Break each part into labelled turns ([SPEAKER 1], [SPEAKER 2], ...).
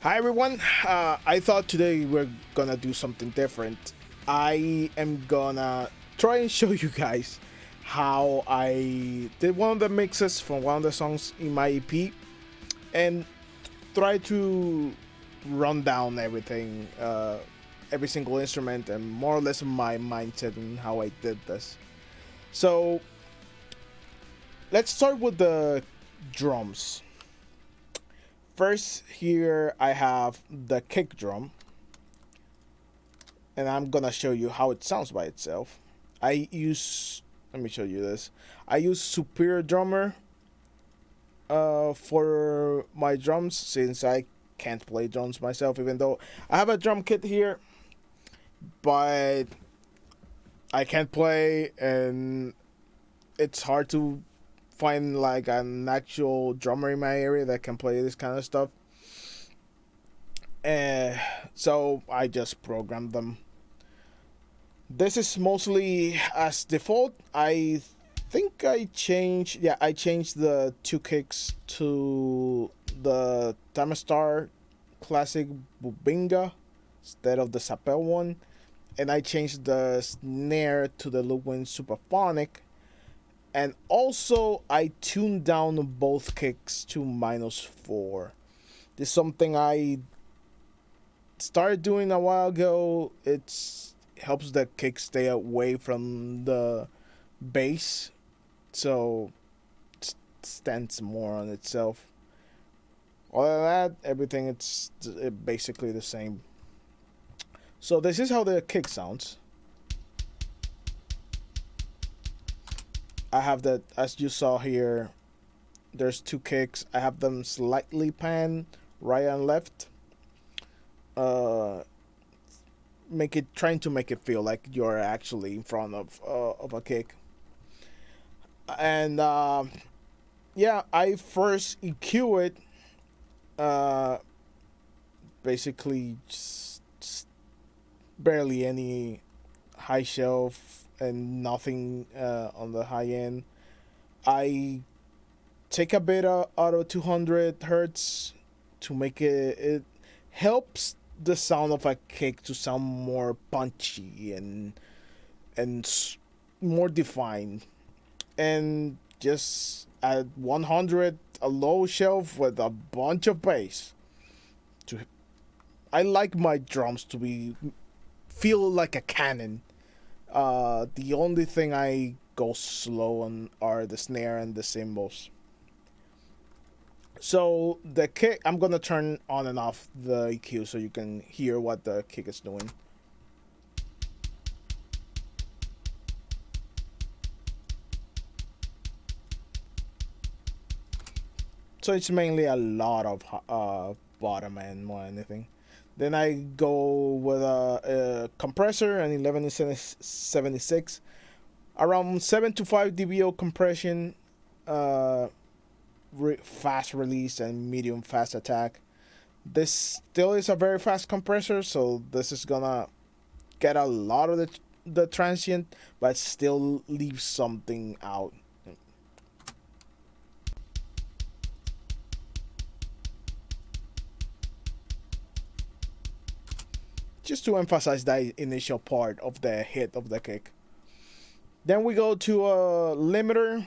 [SPEAKER 1] Hi everyone. I thought today we're gonna do something different. I am gonna try and show you guys how I did one of the mixes from one of the songs in my EP and try to run down everything, every single instrument, and more or less my mindset and how I did this. So let's start with the drums. First, here I have the kick drum, and I'm gonna show you how it sounds by itself. Let me show you this. I use Superior Drummer for my drums since I can't play drums myself, even though I have a drum kit here, but I can't play, and it's hard to find like an actual drummer in my area that can play this kind of stuff. And so I just programmed them. This is mostly as default. I think I changed the two kicks to the Tamastar Classic Bubinga instead of the Sapel one. And I changed the snare to the Ludwig Superphonic. And also, I tuned down both kicks to -4. This is something I started doing a while ago. It helps the kick stay away from the bass, so it stands more on itself. Other than that, everything it's basically the same. So this is how the kick sounds. I have that, as you saw here, there's two kicks. I have them slightly panned right and left. Uh, trying to make it feel like you're actually in front of a kick. And yeah, I first EQ it. Uh, Basically, just barely any high shelf and nothing on the high end. I take a bit out of 200 hertz to make it helps the sound of a kick to sound more punchy and more defined. And just at 100, a low shelf with a bunch of bass. To I like my drums to be feel like a cannon. The only thing I go slow on are the snare and the cymbals. So the kick, I'm gonna turn on and off the EQ so you can hear what the kick is doing. So it's mainly a lot of bottom end more than anything. Then I go with a compressor, an 1176, around 7 to 5 dBO compression, uh, fast release, and medium fast attack. This still is a very fast compressor, so this is gonna get a lot of the transient, but still leave something out. Just to emphasize that initial part of the hit of the kick. Then we go to a limiter.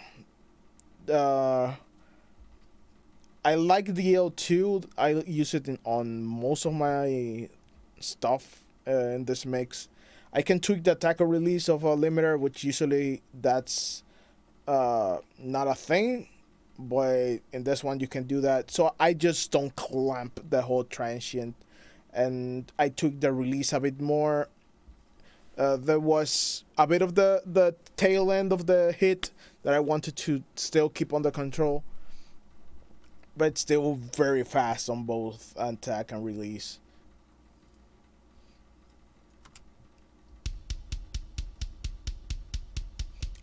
[SPEAKER 1] Uh, I like the L2. I use it on most of my stuff in this mix. I can tweak the tackle release of a limiter, which usually that's not a thing, but in this one you can do that. So I just don't clamp the whole transient, and I tweak the release a bit more. There was a bit of the tail end of the hit that I wanted to still keep under control, but still very fast on both attack and release.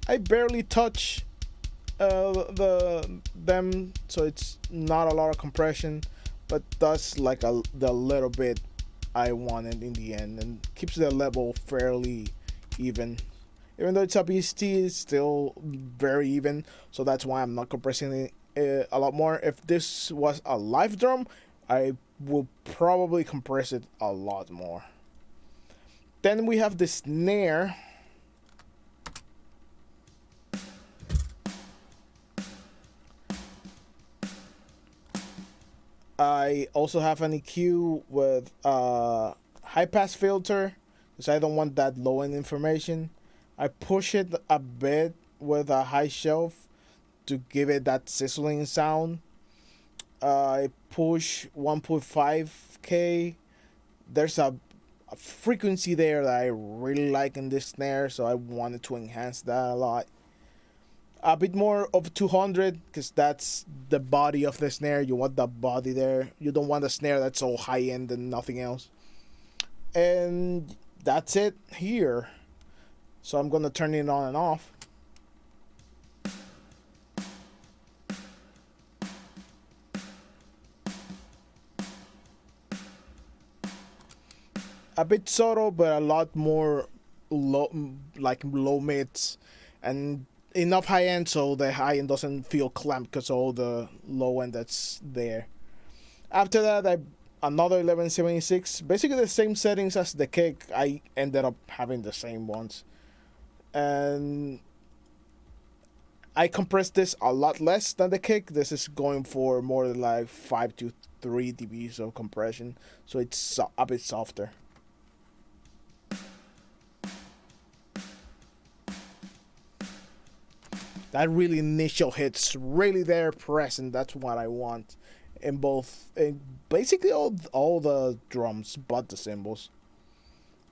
[SPEAKER 1] I barely touch them, so it's not a lot of compression, but that's like the little bit I wanted in the end, and keeps the level fairly even. Even though it's a BST, it's still very even, so that's why I'm not compressing it a lot more. If this was a live drum, I will probably compress it a lot more. Then we have the snare. I also have an EQ with high pass filter because I don't want that low end information. I push it a bit with a high shelf to give it that sizzling sound. I push 1.5K. There's a frequency there that I really like in this snare, so I wanted to enhance that a lot. A bit more of 200 because that's the body of the snare. You want the body there. You don't want a snare that's so high end and nothing else. And that's it here. So I'm gonna turn it on and off. A bit subtle, but a lot more low, like low mids, and enough high end so the high end doesn't feel clamped because all the low end that's there. After that, I another 1176, basically the same settings as the kick. I ended up having the same ones, and I compressed this a lot less than the kick. This is going for more than like 5 to 3 dBs of compression, so it's a bit softer. That really initial hit's really there present. That's what I want in both, in basically all the drums, but the cymbals.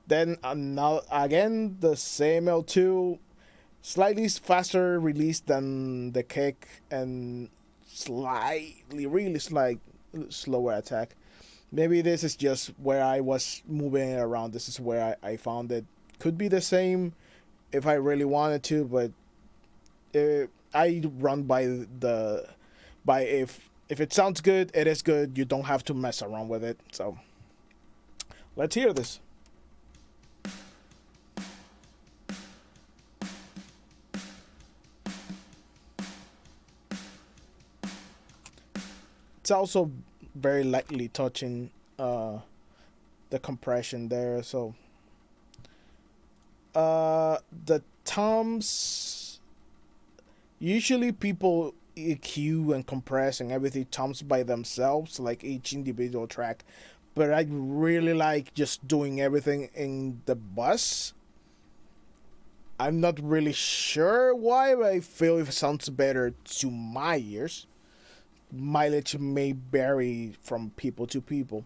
[SPEAKER 1] Then now again the same L2, slightly faster release than the kick, and slightly, really slight slower attack. Maybe this is just where I was moving it around. This is where I found it. Could be the same if I really wanted to, but I run by the by if it sounds good, it is good. You don't have to mess around with it. So let's hear this. It's also very lightly touching the compression there. So the toms, usually people EQ and compress and everything toms by themselves, like each individual track. But I really like just doing everything in the bus. I'm not really sure why, but I feel it sounds better to my ears. Mileage may vary from people to people.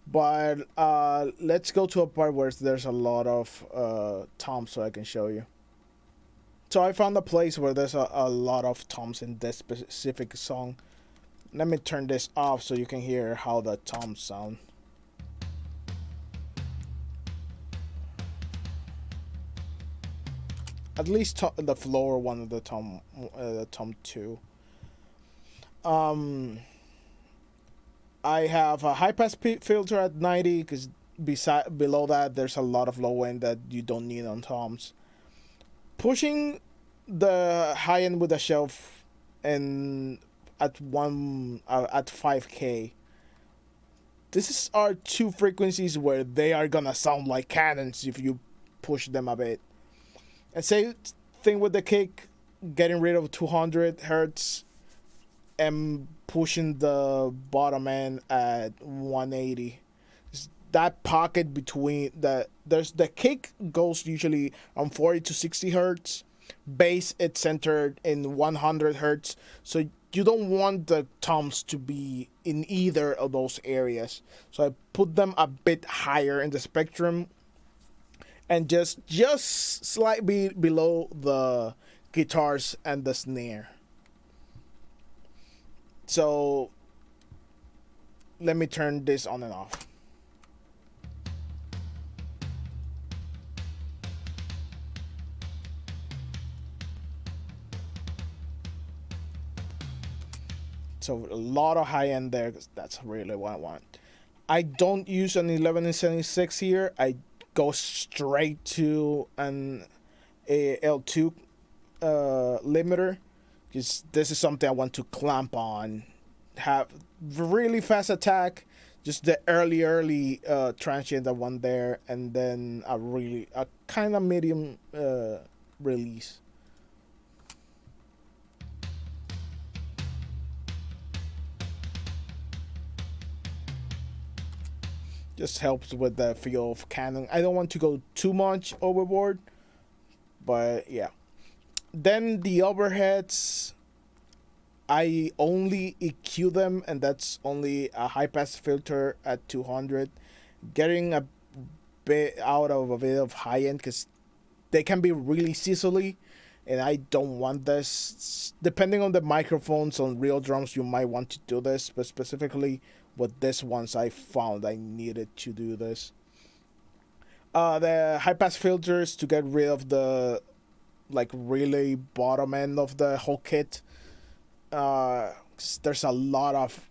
[SPEAKER 1] But let's go to a part where there's a lot of toms so I can show you. So I found a place where there's a lot of toms in this specific song. Let me turn this off so you can hear how the toms sound. At least the floor one of the tom 2. I have a high pass filter at 90 because below that there's a lot of low end that you don't need on toms. Pushing the high end with a shelf and at 5K. This are two frequencies where they are gonna sound like cannons if you push them a bit. And same thing with the kick, getting rid of 200 hertz and pushing the bottom end at 180. That pocket between the kick goes usually on 40 to 60 hertz. Bass it's centered in 100 hertz. So you don't want the toms to be in either of those areas. So I put them a bit higher in the spectrum and just slightly below the guitars and the snare. So let me turn this on and off. So a lot of high end there, 'cause that's really what I want. I don't use an 1176 here. I go straight to an L2 limiter because this is something I want to clamp on have really fast attack, just the early transient, the one there, and then a kind of medium release. Just helps with the feel of canon. I don't want to go too much overboard, but yeah. Then the overheads, I only EQ them, and that's only a high pass filter at 200. Getting a bit out of a bit of high end because they can be really sizzly, and I don't want this. Depending on the microphones on real drums, you might want to do this, but specifically with this ones, I found I needed to do this. The high pass filters to get rid of the like really bottom end of the whole kit. There's a lot of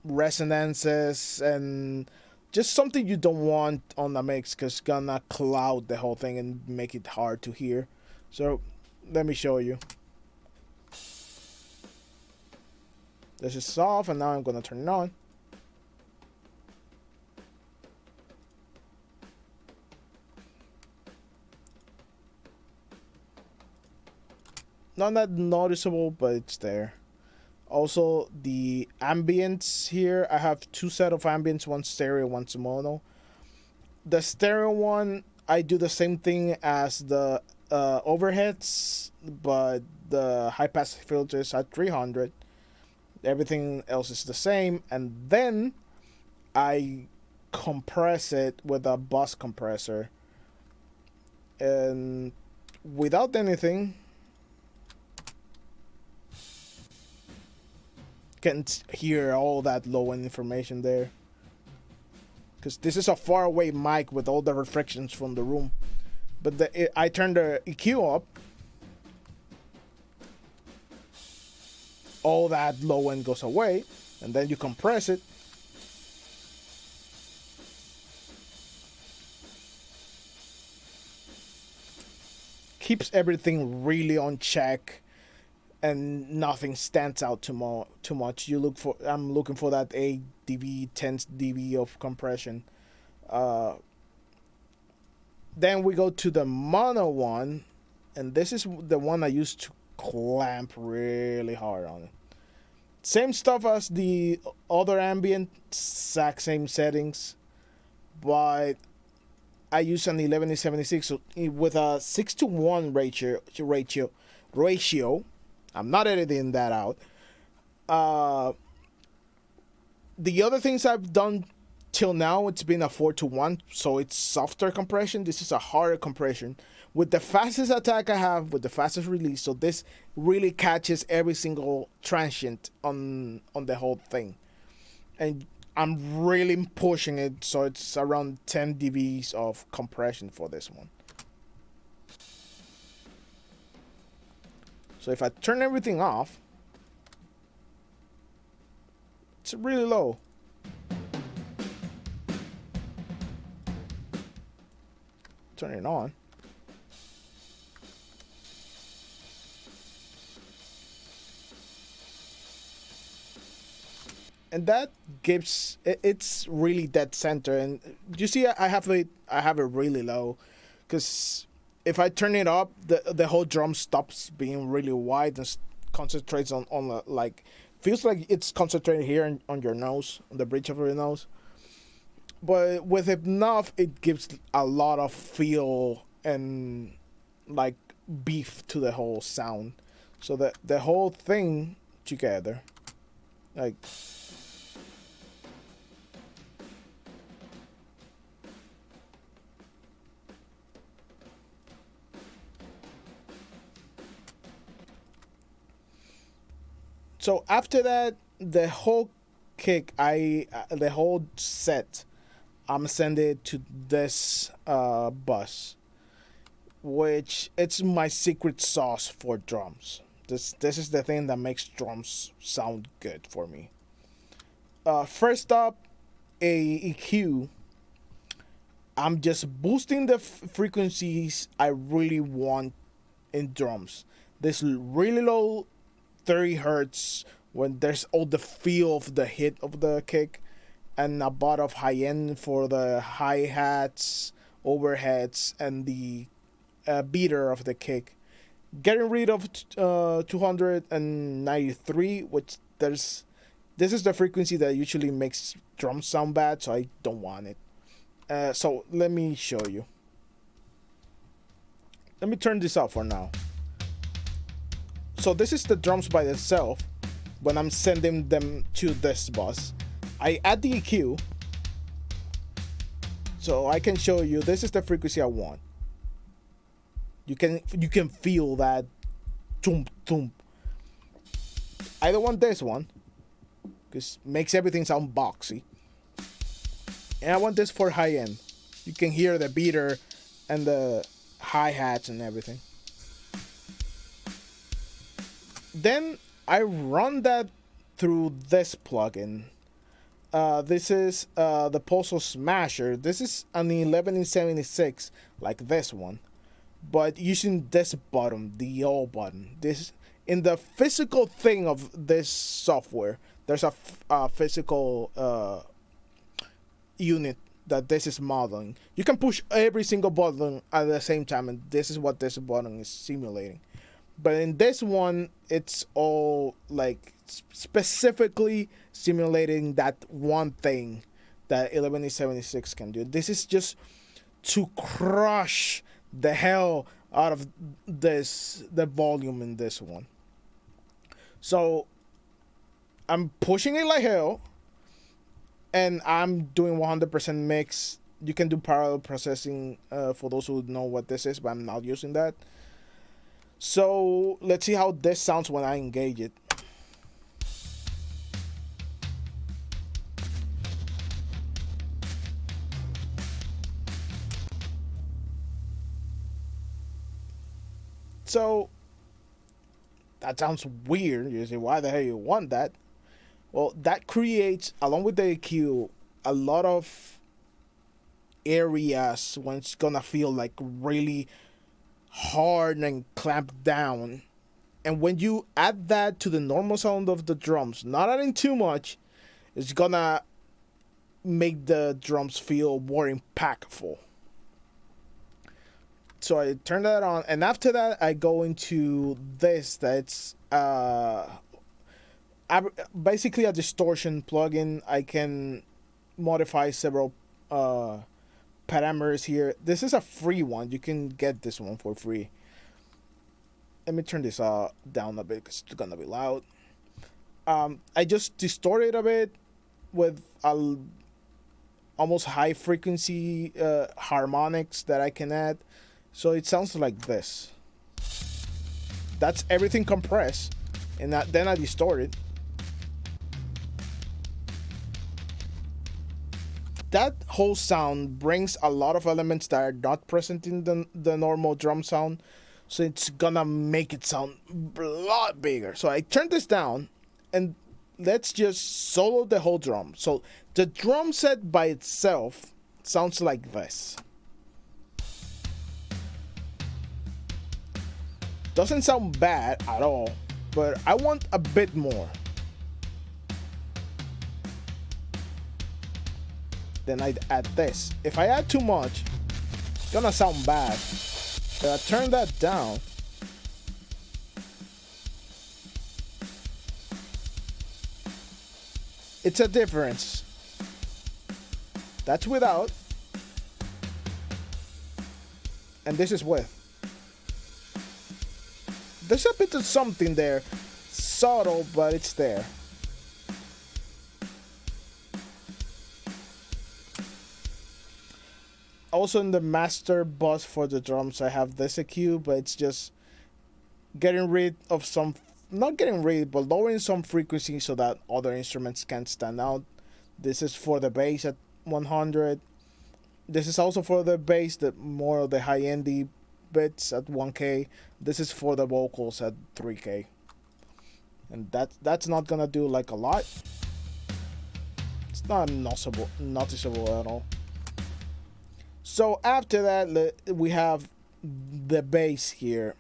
[SPEAKER 1] resonances and just something you don't want on the mix because it's gonna cloud the whole thing and make it hard to hear. So let me show you. This is off, and now I'm gonna turn it on. Not that noticeable, but it's there. Also, the ambience here, I have two set of ambience, one stereo, one's mono. The stereo one, I do the same thing as the overheads, but the high pass filters at 300. Everything else is the same, and then I compress it with a bus compressor. And without anything, can't hear all that low end information there because this is a far away mic with all the reflections from the room. But I turn the EQ up, all that low end goes away, and then you compress it. Keeps everything really on check, and nothing stands out too much. I'm looking for that 8 dB, 10 dB of compression. Then we go to the mono one, and this is the one I used to clamp really hard on it. Same stuff as the other ambient, exact same settings, but I use an 11-76 so with a 6:1 ratio. I'm not editing that out. The other things I've done till now, it's been a 4:1, so it's softer compression. This is a harder compression. With the fastest attack I have, with the fastest release, so this really catches every single transient on the whole thing. And I'm really pushing it, so it's around 10 dBs of compression for this one. So if I turn everything off, it's really low. Turn it on. And that gives it's really dead center, and you see I have it really low, because if I turn it up, the whole drum stops being really wide and concentrates on the, like, feels like it's concentrated here on your nose, on the bridge of your nose. But with enough, it gives a lot of feel and like beef to the whole sound, so that the whole thing together, like. So after that, the whole kick, the whole set, I'm sending it to this bus, which it's my secret sauce for drums. This is the thing that makes drums sound good for me. First up, a EQ. I'm just boosting the frequencies I really want in drums. This really low 30 hertz when there's all the feel of the hit of the kick, and a lot of high end for the hi-hats, overheads, and the beater of the kick. Getting rid of 293, which this is the frequency that usually makes drums sound bad, so I don't want it. So let me show you. Let me turn this off for now. So this is the drums by itself when I'm sending them to this bus. I add the EQ, so I can show you this is the frequency I want. You can feel that thump thump. I don't want this one because it makes everything sound boxy. And I want this for high end. You can hear the beater and the hi-hats and everything. Then I run that through this plugin. This is the Pulsar Smasher. This is an 1176 like this one, but using this button, the O button. This in the physical thing of this software. There's a physical unit that this is modeling. You can push every single button at the same time, and this is what this button is simulating. But in this one, it's all like specifically simulating that one thing that 1176 can do. This is just to crush the hell out of the volume in this one. So I'm pushing it like hell, and I'm doing 100% mix. You can do parallel processing for those who know what this is, but I'm not using that. So let's see how this sounds when I engage it. So that sounds weird. You say, why the hell you want that? Well, that creates, along with the EQ, a lot of areas when it's gonna feel like really hard and clamped down. And when you add that to the normal sound of the drums, not adding too much, it's gonna make the drums feel more impactful. So I turn that on, and after that I go into this. That's basically a distortion plugin. I can modify several parameters here. This is a free one. You can get this one for free. Let me turn this down a bit because it's gonna be loud. I just distort it a bit with almost high frequency harmonics that I can add, so it sounds like this. That's everything compressed, and then I distort it. That whole sound brings a lot of elements that are not present in the normal drum sound, so it's gonna make it sound a lot bigger. So I turn this down, and let's just solo the whole drum. So the drum set by itself sounds like this. Doesn't sound bad at all, but I want a bit more. Then I add this. If I add too much, it's gonna sound bad. But I turn that down. It's a difference. That's without, and this is with. There's a bit of something there, subtle, but it's there. Also in the master bus for the drums, I have this EQ, but it's just getting rid of some, not getting rid, but lowering some frequency so that other instruments can't stand out. This is for the bass at 100. This is also for the bass, the more of the high-endy bits at 1K. This is for the vocals at 3K. And that's not gonna do like a lot. It's not noticeable at all. So after that, we have the bass here.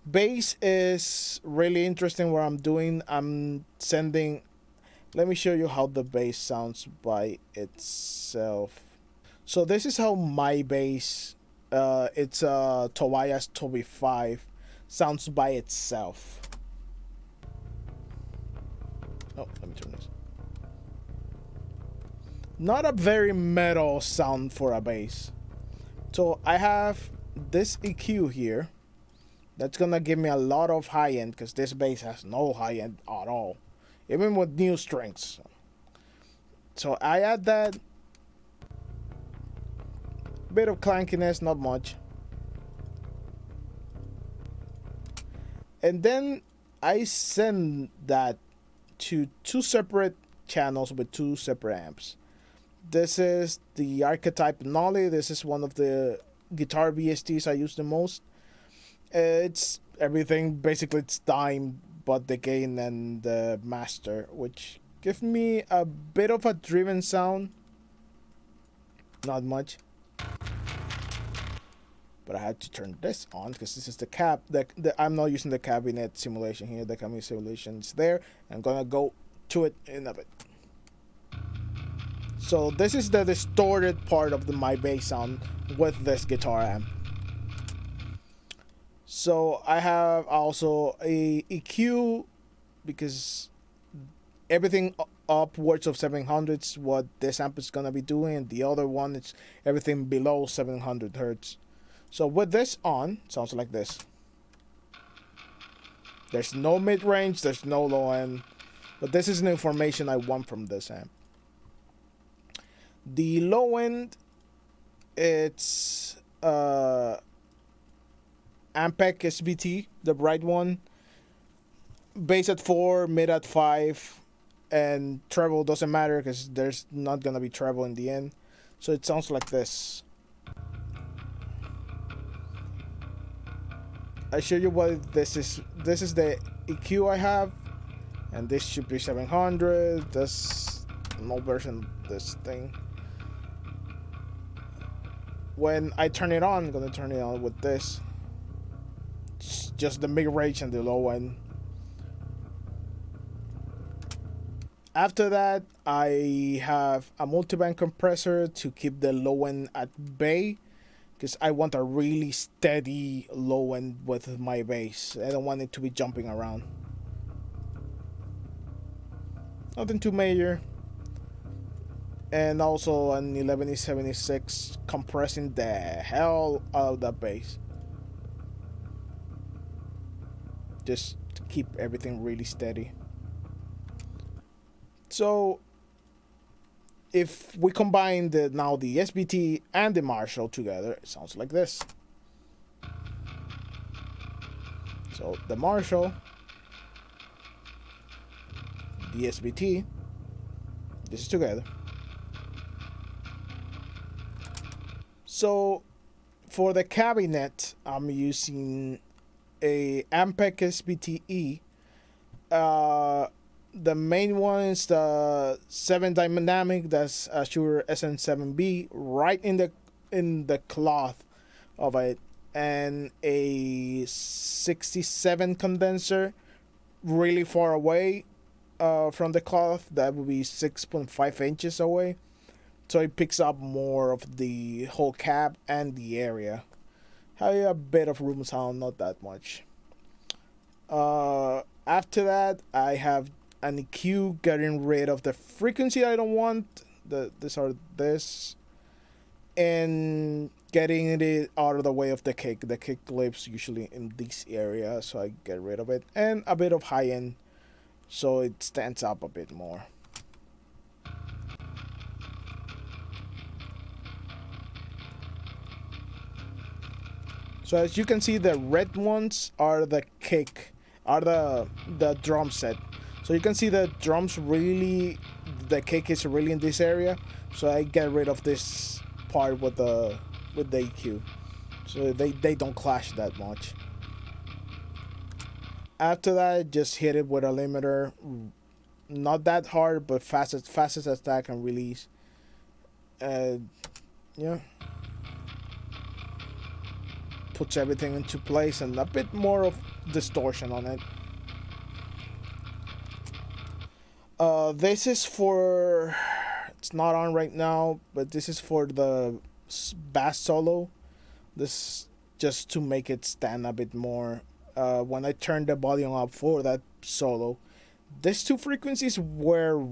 [SPEAKER 1] Bass is really interesting. What I'm doing, I'm sending. Let me show you how the bass sounds by itself. So this is how my bass, it's a Tobias Toby 5, sounds by itself. Oh, let me turn this. Not a very metal sound for a bass. So I have this EQ here. That's gonna give me a lot of high end because this bass has no high end at all, even with new strings. So I add that. Bit of clankiness, not much. And then I send that to two separate channels with two separate amps. This is the Archetype Nollie. This is one of the guitar VSTs I use the most. It's everything, basically it's dime, but the gain and the master, which give me a bit of a driven sound. Not much. But I had to turn this on because this is the cab. I'm not using the cabinet simulation here. The cabinet simulation is there. I'm gonna go to it in a bit. So this is the distorted part of my bass sound with this guitar amp. So I have also a EQ because everything upwards of 700 is what this amp is gonna be doing, and the other one is everything below 700 hertz. So with this on, sounds like this. There's no mid-range, there's no low end, but this is the information I want from this amp. The low end, it's Ampeg SBT, the bright one. Bass at 4, mid at 5, and treble doesn't matter because there's not gonna be treble in the end. So it sounds like this. I show you what this is. This is the EQ I have, and this should be 700. That's no version of this thing. When I turn it on, I'm gonna turn it on with this. It's just the mid range and the low end. After that, I have a multiband compressor to keep the low end at bay, because I want a really steady low end with my bass. I don't want it to be jumping around. Nothing too major. And also an 11E76 compressing the hell out of the bass. Just to keep everything really steady. So if we combine the SBT and the Marshall together, it sounds like this. So the Marshall, the SBT, this is together. So for the cabinet, I'm using a Ampeg SBT-E. The main one is the 7 dynamic, that's a Shure SN7B, right in the cloth of it, and a 67 condenser really far away from the cloth. That would be 6.5 inches away, so it picks up more of the whole cab and the area. Have a bit of room sound, not that much. After that, I have an EQ getting rid of the frequency I don't want, this, and getting it out of the way of the kick. The kick lives usually in this area, so I get rid of it, and a bit of high end, so it stands up a bit more. So as you can see, the red ones are the kick, are the drum set. So you can see the drums really, the kick is really in this area. So I get rid of this part with the EQ, so they don't clash that much. After that, just hit it with a limiter, not that hard, but fast as attack and release. Yeah. puts everything into place and a bit more of distortion on it. This is for, it's not on right now, but this is for the bass solo. This just to make it stand a bit more. When I turned the volume up for that solo, these two frequencies were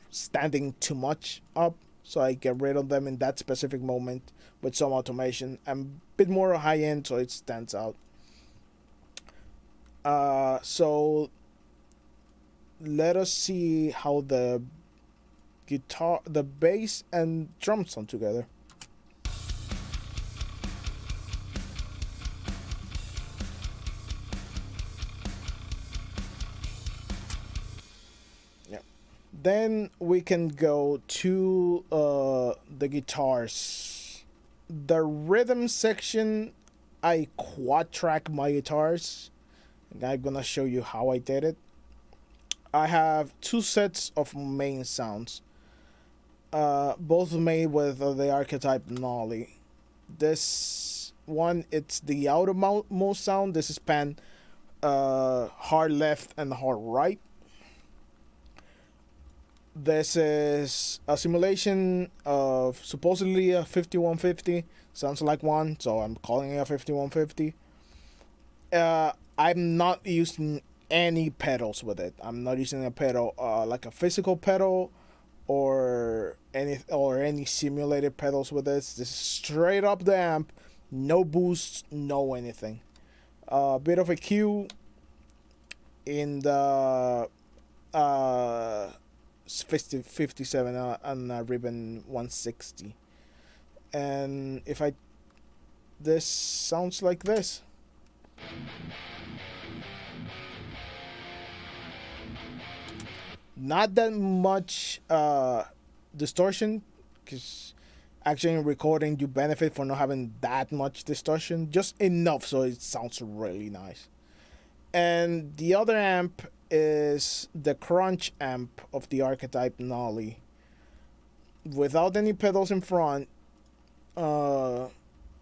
[SPEAKER 1] standing too much up, so I get rid of them in that specific moment with some automation. I'm a bit more high end, so it stands out. So let us see how the guitar, the bass, and drums sound together. Then we can go to the guitars. The rhythm section, I quad track my guitars. And I'm gonna show you how I did it. I have two sets of main sounds, both made with the Archetype Nollie. This one, it's the outermost sound. This is pan hard left and hard right. This is a simulation of supposedly a 5150. Sounds like one, so I'm calling it a 5150. I'm not using any pedals with it. I'm not using a pedal like a physical pedal or any simulated pedals with this. This is straight up the amp, no boost, no anything. A bit of a Q in the 57 and a ribbon 160, and if I, this sounds like this. Not that much distortion, because actually in recording you benefit from not having that much distortion, just enough so it sounds really nice. And the other amp is the crunch amp of the Archetype Nollie, without any pedals in front.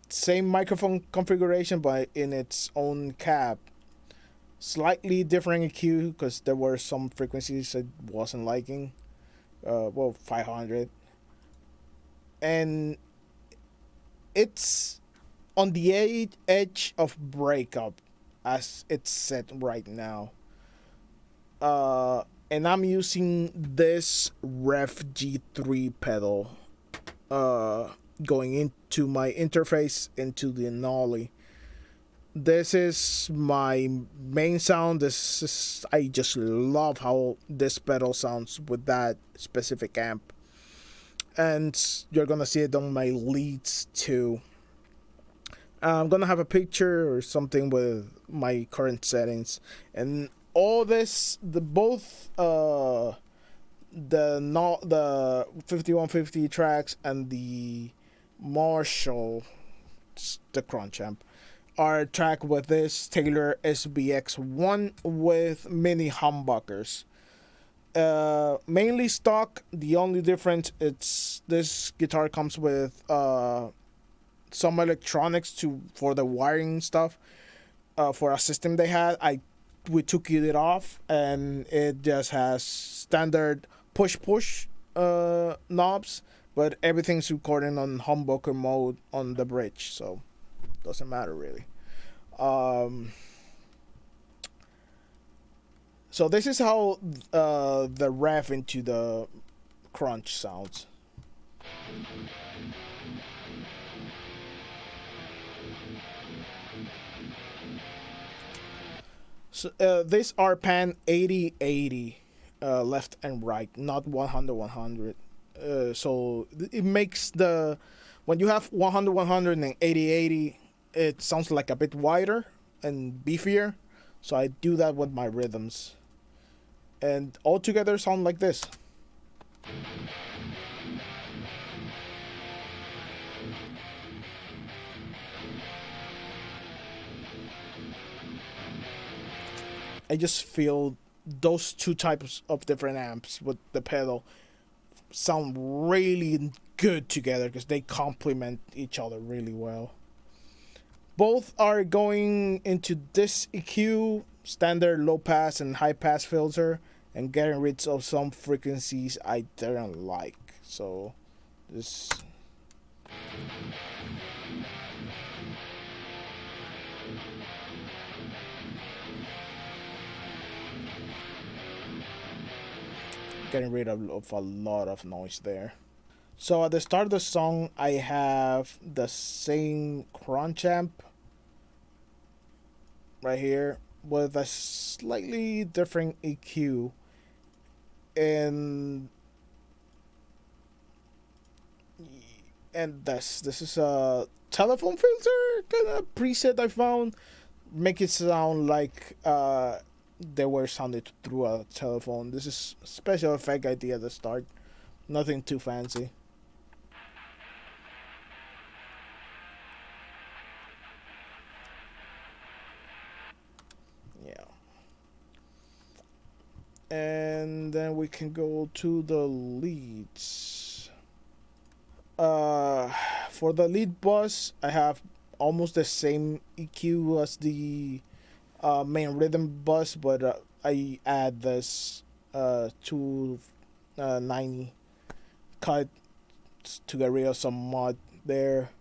[SPEAKER 1] Same microphone configuration but in its own cab. Slightly different EQ because there were some frequencies I wasn't liking. 500. And it's on the edge of breakup as it's set right now. And I'm using this Ref G3 pedal going into my interface into the Nollie. This is my main sound. I just love how this pedal sounds with that specific amp. And you're gonna see it on my leads too. I'm gonna have a picture or something with my current settings, and all this, the 5150 tracks and the Marshall, the crunch amp, are tracked with this Taylor SBX1 with mini humbuckers. Mainly stock. The only difference, it's this guitar comes with some electronics for the wiring stuff. For a system they had, we took it off, and it just has standard push knobs, but everything's recording on humbucker mode on the bridge, so doesn't matter really. So this is how the ref into the crunch sounds. So these are pan 80-80 left and right, not 100-100. So it makes when you have 100-100 and 80-80, it sounds like a bit wider and beefier. So I do that with my rhythms, and all together sound like this. I just feel those two types of different amps with the pedal sound really good together because they complement each other really well. Both are going into this EQ, standard low pass and high pass filter, and getting rid of some frequencies I didn't like. So this. Getting rid of a lot of noise there. So at the start of the song, I have the same crunch amp right here with a slightly different EQ, and this is a telephone filter kind of preset I found, make it sound like they were sounded through a telephone. This is a special effect I did at the start, nothing too fancy. Yeah. And then we can go to the leads. For the lead bus, I have almost the same EQ as the main rhythm bus, but I add this 290 cut to get rid of some mud there,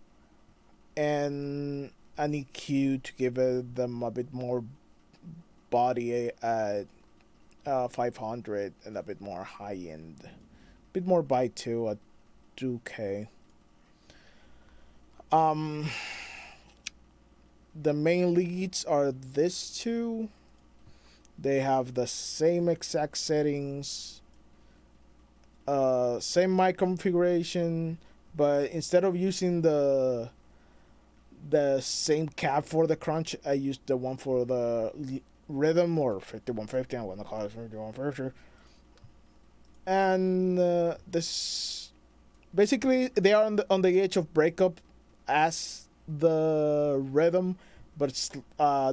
[SPEAKER 1] and an EQ to give them a bit more body at 500 and a bit more high end, a bit more by 2 at 2K. The main leads are this two. They have the same exact settings, same mic configuration, but instead of using the same cap for the crunch, I used the one for the rhythm, or 5150. I want to call it 5150. And this basically they are on the edge of breakup as the rhythm, but it's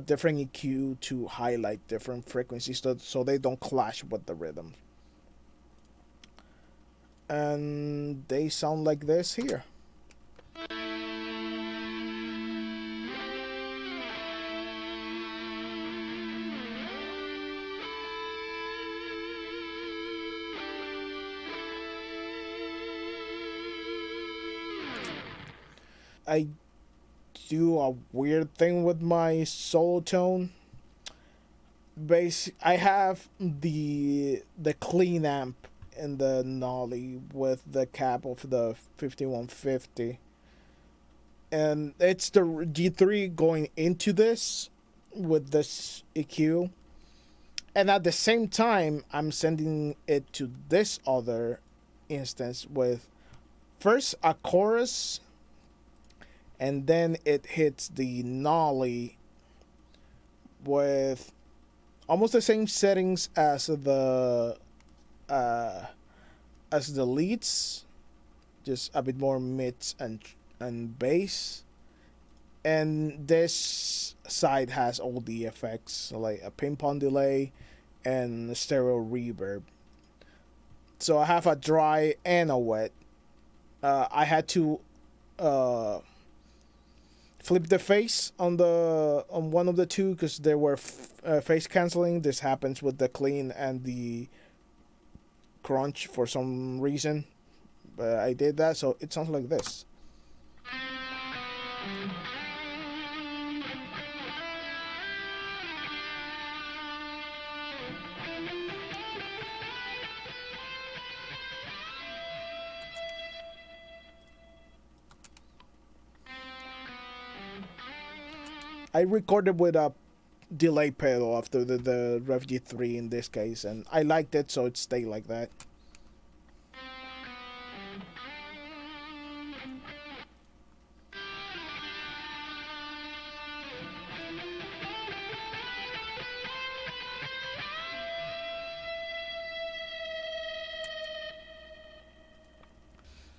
[SPEAKER 1] different EQ to highlight different frequencies so they don't clash with the rhythm. And they sound like this here. I do a weird thing with my solo tone. I have the clean amp in the Nollie with the cap of the 5150, and it's the G3 going into this with this EQ, and at the same time I'm sending it to this other instance with first a chorus, and then it hits the Nollie with almost the same settings as the leads, just a bit more mids and bass. And this side has all the effects, like a ping pong delay and stereo reverb. So I have a dry and a wet. I had to flip the face on one of the two because they were face canceling. This happens with the clean and the crunch for some reason, but I did that, so it sounds like this. I recorded with a delay pedal after the Rev G3 in this case, and I liked it, so it stayed like that.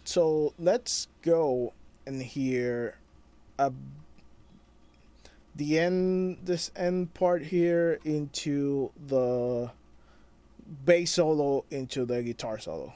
[SPEAKER 1] So let's go and hear this end part here into the bass solo into the guitar solo.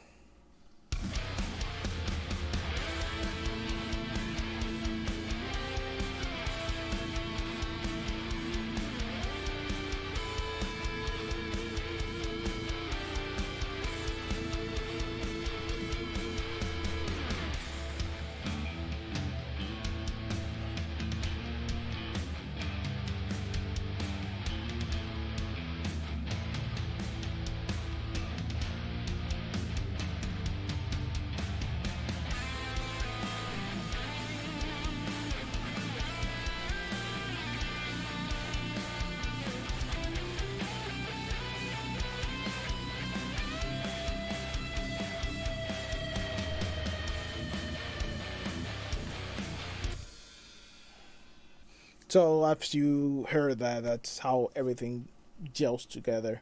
[SPEAKER 1] So after you heard that, that's how everything gels together.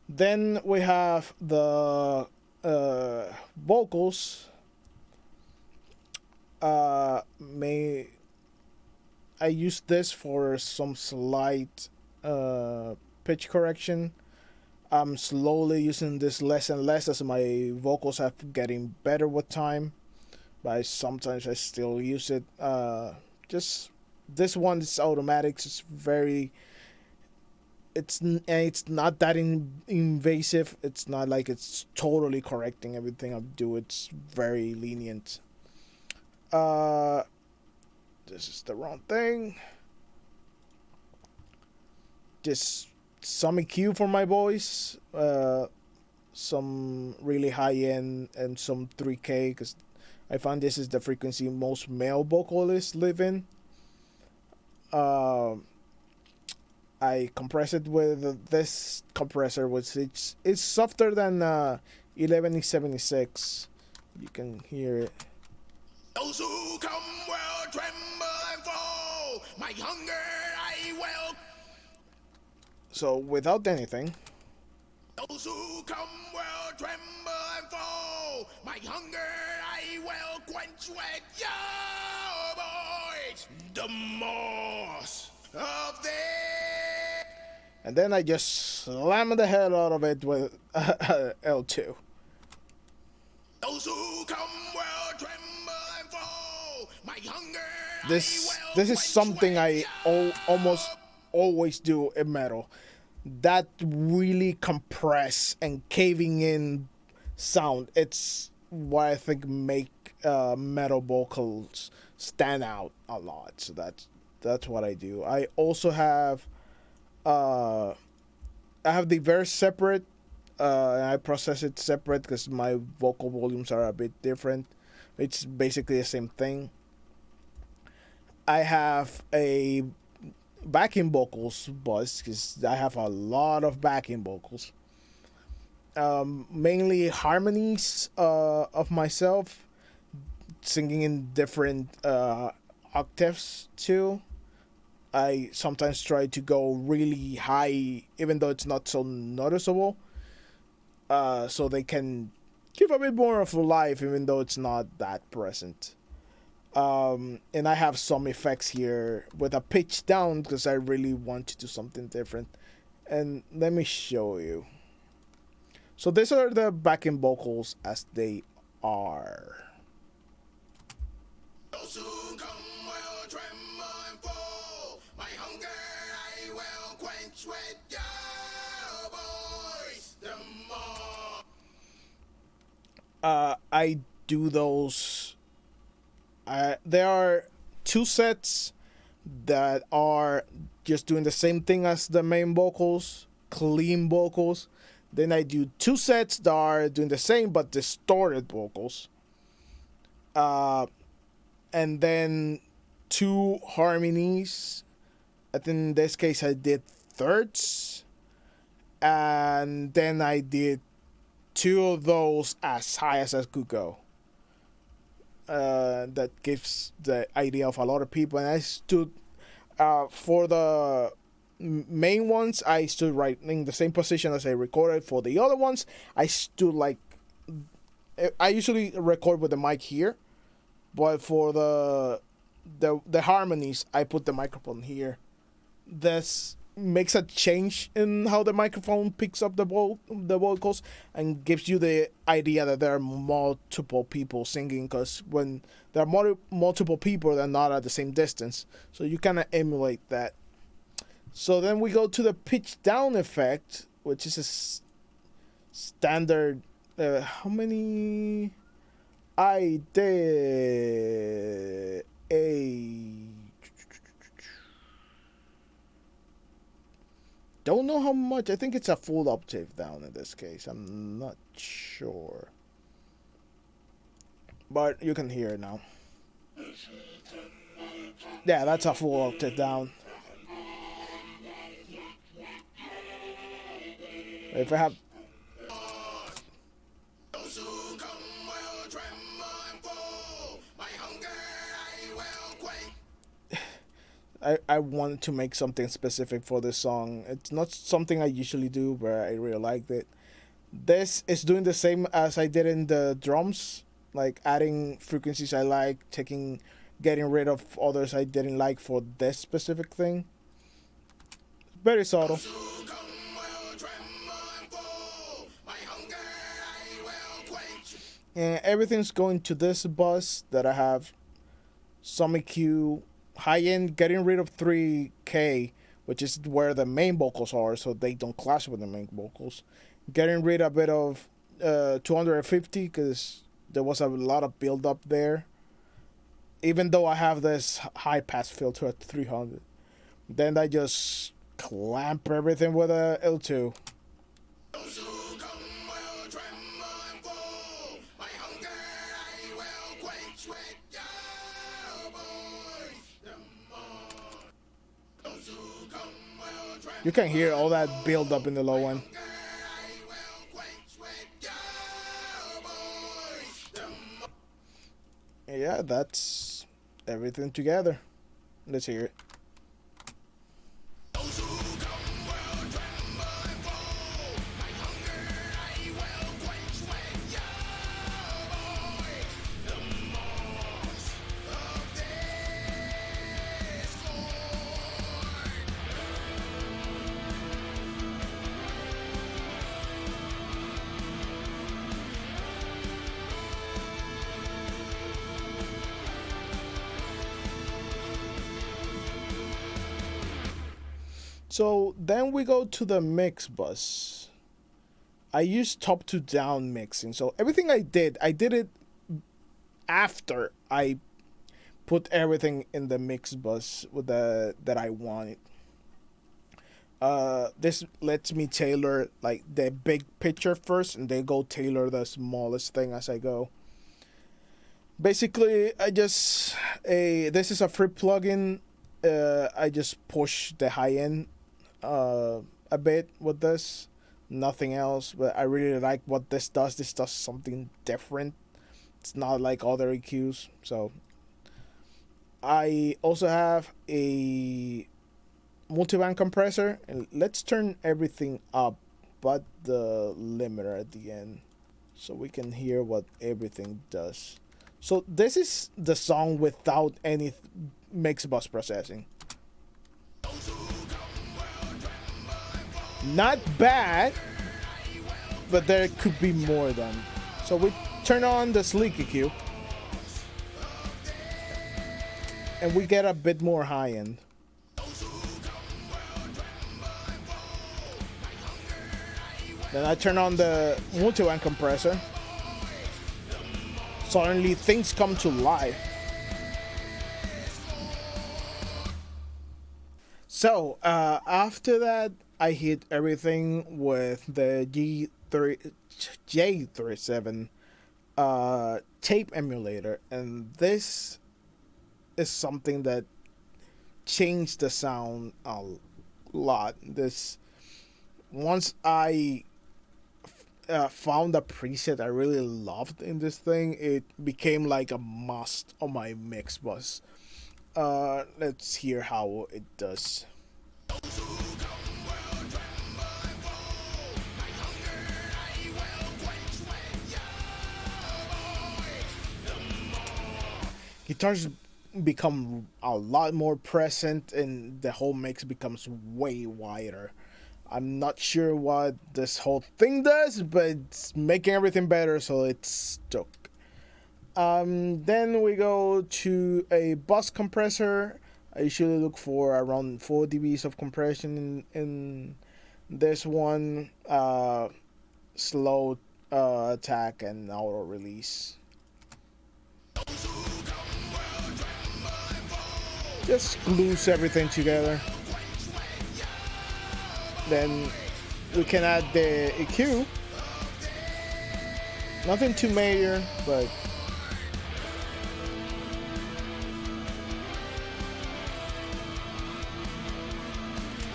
[SPEAKER 1] Then we have the vocals. May I use this for some slight pitch correction. I'm slowly using this less and less as my vocals have getting better with time, but sometimes I still use it. Just this one is automatic. It's very. It's not that invasive. It's not like it's totally correcting everything I do. It's very lenient. Uh, this is the wrong thing. Just some EQ for my voice. Some really high end and some 3K because I find this is the frequency most male vocalists live in. I compress it with this compressor, which it's softer than 1176. You can hear it. Those who come will tremble and fall. My hunger I will. So without anything. Those who come will tremble and fall. My hunger I will quench with your voice. The moss of the. And then I just slam the hell out of it with L2. Those who come will tremble and fall. My hunger. This is something I almost always do in metal. That really compress and caving in sound. It's what I think make metal vocals stand out a lot. So that's what I do. I also have I have the verse separate. And I process it separate because my vocal volumes are a bit different. It's basically the same thing. I have a backing vocals bus because I have a lot of backing vocals. Mainly harmonies of myself singing in different octaves too. I sometimes try to go really high, even though it's not so noticeable, so they can give a bit more of a life, even though it's not that present. And I have some effects here with a pitch down because I really want to do something different. And let me show you. So these are the backing vocals as they are. I do those. There are two sets that are just doing the same thing as the main vocals, clean vocals. Then I do two sets that are doing the same but distorted vocals. And then two harmonies. I think in this case I did thirds. And then I did two of those as high as I could go. That gives the idea of a lot of people. And I stood for the main ones, I stood right in the same position as I recorded. For the other ones, I stood like I usually record with the mic here, but for the harmonies, I put the microphone here. This makes a change in how the microphone picks up the vocals and gives you the idea that there are multiple people singing, because when there are multiple people, they're not at the same distance, so you kind of emulate that. So then we go to the pitch down effect, which is a standard. How many? I did don't know how much. I think it's a full octave down in this case. I'm not sure. But you can hear it now. Yeah, that's a full octave down. If I have... I wanted to make something specific for this song. It's not something I usually do, but I really liked it. This is doing the same as I did in the drums, like adding frequencies I like, getting rid of others I didn't like for this specific thing. Very subtle. And everything's going to this bus that I have some EQ, high end, getting rid of 3K, which is where the main vocals are, so they don't clash with the main vocals. Getting rid a bit of 250 because there was a lot of build up there. Even though I have this high pass filter at 300, then I just clamp everything with a L2. You can hear all that build up in the low end. Yeah, that's everything together. Let's hear it. So then we go to the mix bus. I use top to down mixing. So everything I did it after I put everything in the mix bus with that I wanted. This lets me tailor like the big picture first, and then go tailor the smallest thing as I go. Basically, this is a free plugin. I just push the high end a bit with this, nothing else. But I really like what this does. This does something different. It's not like other EQs. So I also have a multiband compressor, and let's turn everything up but the limiter at the end so we can hear what everything does. So this is the song without any mix bus processing. Not bad, but there could be more than. So we turn on the sleek EQ, and we get a bit more high end. Then I turn on the multiband compressor. Suddenly things come to life. So after that, I hit everything with the J37 tape emulator, and this is something that changed the sound a lot. This once I found a preset I really loved in this thing, it became like a must on my mix bus. Let's hear how it does. Guitars become a lot more present, and the whole mix becomes way wider. I'm not sure what this whole thing does, but it's making everything better, so it's stuck. Then we go to a bus compressor. I usually look for around 4 dBs of compression in this one. Slow attack and auto release. Just glues everything together. Then we can add the EQ. Nothing too major, but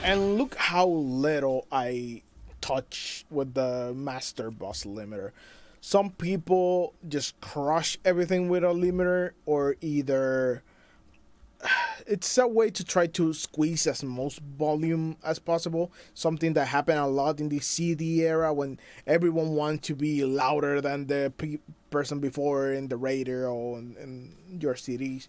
[SPEAKER 1] and look how little I touch with the master bus limiter. Some people just crush everything with a limiter, or either it's a way to try to squeeze as most volume as possible. Something that happened a lot in the CD era when everyone wanted to be louder than the person before in the radio or in your CDs.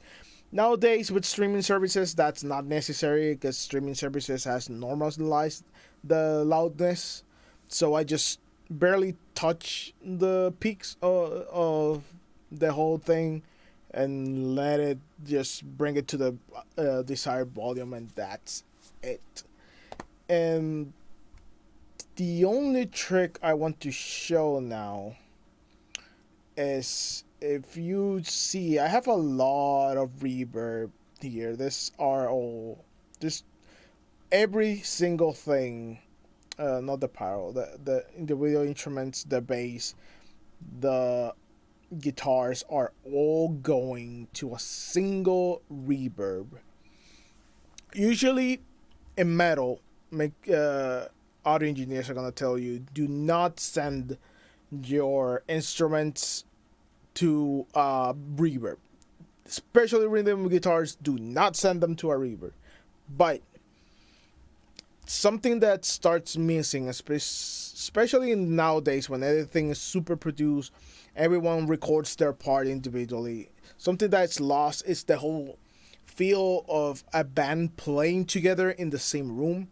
[SPEAKER 1] Nowadays, with streaming services, that's not necessary because streaming services has normalized the loudness. So I just barely touch the peaks of the whole thing and let it just bring it to the desired volume, and that's it. And the only trick I want to show now is, if you see, I have a lot of reverb here. This every single thing, not the pyro, the individual instruments, the bass, the guitars are all going to a single reverb. Usually in metal, audio engineers are gonna tell you, do not send your instruments to reverb. Especially rhythm guitars, do not send them to a reverb. But something that starts missing, especially nowadays when everything is super produced, everyone records their part individually. Something that's lost is the whole feel of a band playing together in the same room.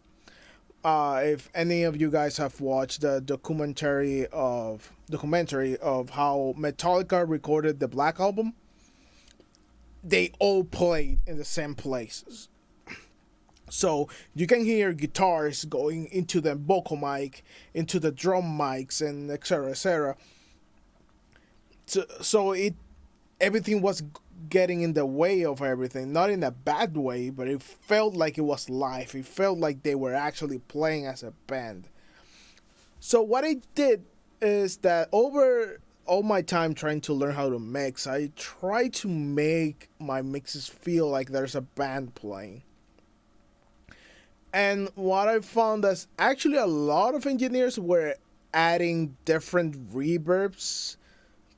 [SPEAKER 1] If any of you guys have watched the documentary of how Metallica recorded the Black Album, they all played in the same places. So you can hear guitars going into the vocal mic, into the drum mics, and etc. etc. So everything was getting in the way of everything, not in a bad way, but it felt like it was live. It felt like they were actually playing as a band. So what I did is that over all my time trying to learn how to mix, I try to make my mixes feel like there's a band playing. And what I found is actually a lot of engineers were adding different reverbs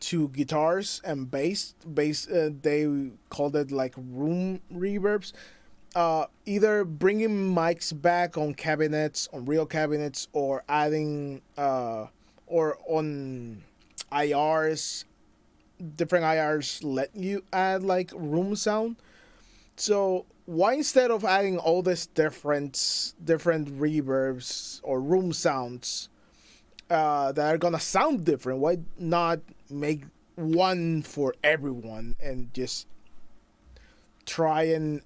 [SPEAKER 1] to guitars and bass. They called it like room reverbs. Either bringing mics back on cabinets, on real cabinets, or adding or on IRs. Different IRs let you add like room sound. So why, instead of adding all this different reverbs or room sounds that are gonna sound different, why not make one for everyone and just try and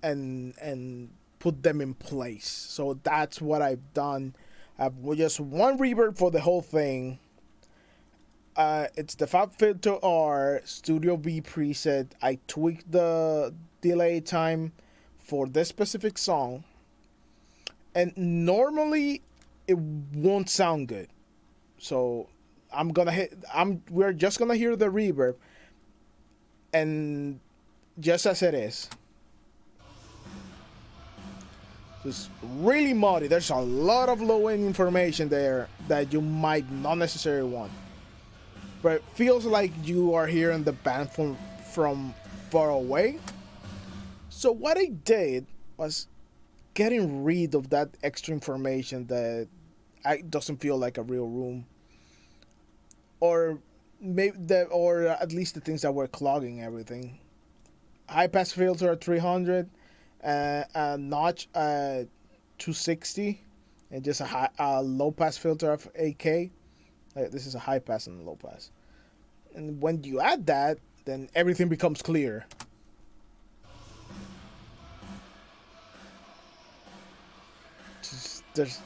[SPEAKER 1] put them in place? So that's what I've done. I've just one reverb for the whole thing. It's the FabFilter R Studio V preset. I tweaked the delay time for this specific song, and normally it won't sound good. So we're just gonna hear the reverb, and just as it is, it's really muddy. There's a lot of low end information there that you might not necessarily want, but it feels like you are hearing the band from far away. So what I did was getting rid of that extra information that doesn't feel like a real room, or or at least the things that were clogging everything. High pass filter at 300, a notch at 260, and just a low pass filter of 8K. This is a high pass and a low pass. And when you add that, then everything becomes clear. There's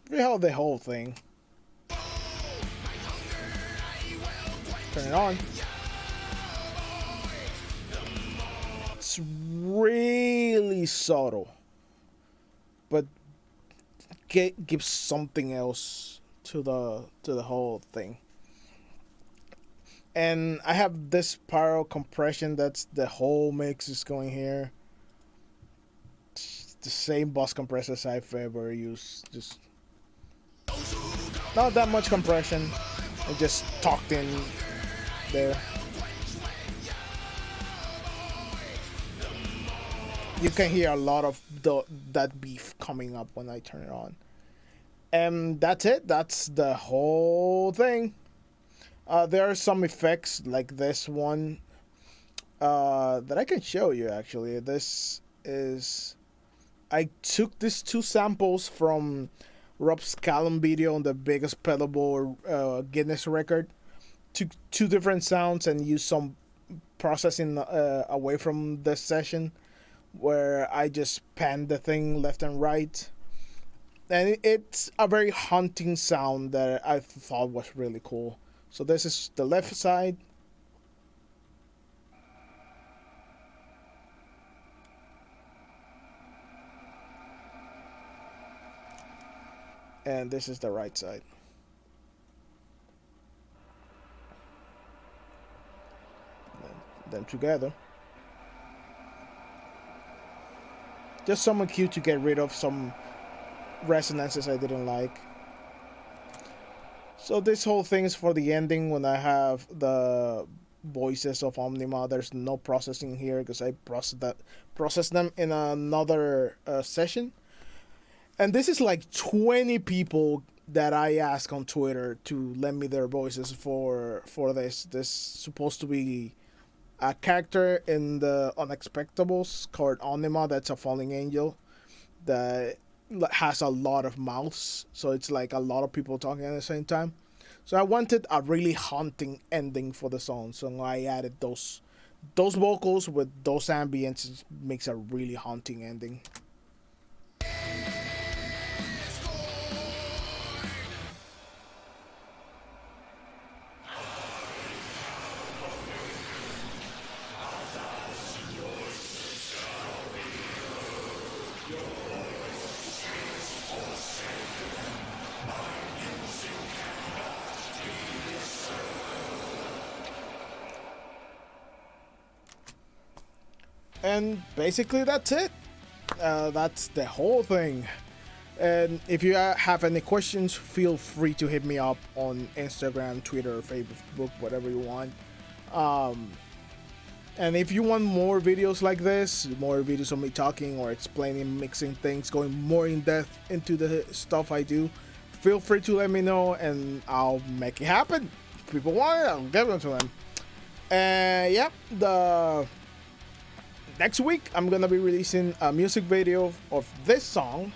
[SPEAKER 1] we held the whole thing. Turn it on. It's really subtle, but gives something else to the whole thing. And I have this pyro compression. That's the whole mix is going here. It's the same bus compressors I've ever used. Just Not that much compression. I just talked in there. You can hear a lot of that beef coming up when I turn it on. And that's it. That's the whole thing. There are some effects like this one that I can show you actually. This is... I took these two samples from Rob Scallon video on the biggest pedalboard Guinness record. Took two different sounds and used some processing away from the session where I just panned the thing left and right. And it's a very haunting sound that I thought was really cool. So this is the left side. And this is the right side. Them together. Just some cue to get rid of some resonances I didn't like. So this whole thing is for the ending when I have the voices of Omnima. There's no processing here because I process them in another session. And this is like 20 people that I ask on Twitter to lend me their voices for this. This is supposed to be a character in the Unexpectables called Onima. That's a falling angel that has a lot of mouths. So it's like a lot of people talking at the same time. So I wanted a really haunting ending for the song. So I added those vocals with those ambience. It makes a really haunting ending. And basically that's it. That's the whole thing. And if you have any questions, feel free to hit me up on Instagram, Twitter, Facebook, whatever you want. And if you want more videos like this, more videos of me talking or explaining, mixing things, going more in depth into the stuff I do, feel free to let me know and I'll make it happen. If people want it, I'll give them to them. And yeah, next week I'm gonna be releasing a music video of this song,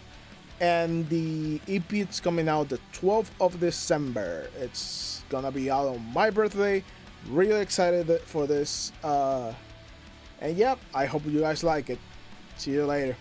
[SPEAKER 1] and the EP is coming out the 12th of December. It's gonna be out on my birthday. Really excited for this. And yep, I hope you guys like it. See you later.